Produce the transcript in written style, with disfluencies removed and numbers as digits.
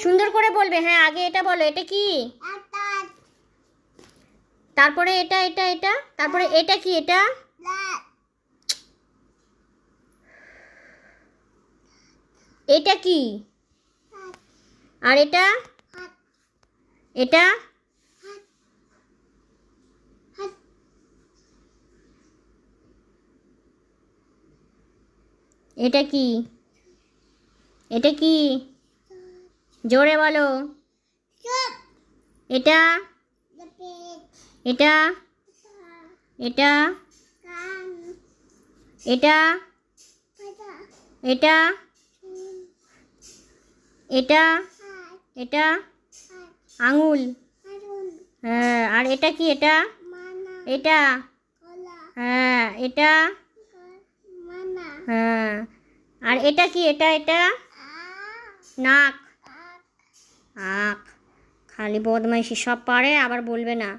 সুন্দর করে বলবে। হ্যাঁ, আগে এটা বলো, এটা কি? তারপরে এটা এটা এটা, তারপরে এটা কি? এটা এটা কি? আর এটা এটা এটা কি? এটা কি? জোরে বলো। এটা এটা এটা এটা এটা এটা এটা আঙুল। হ্যাঁ, আর এটা কি? এটা এটা হ্যাঁ, এটা হ্যাঁ, আর এটা কি? এটা এটা নাক। আখ। খালি বদমাইশি, সব পারে আবার বলবে না।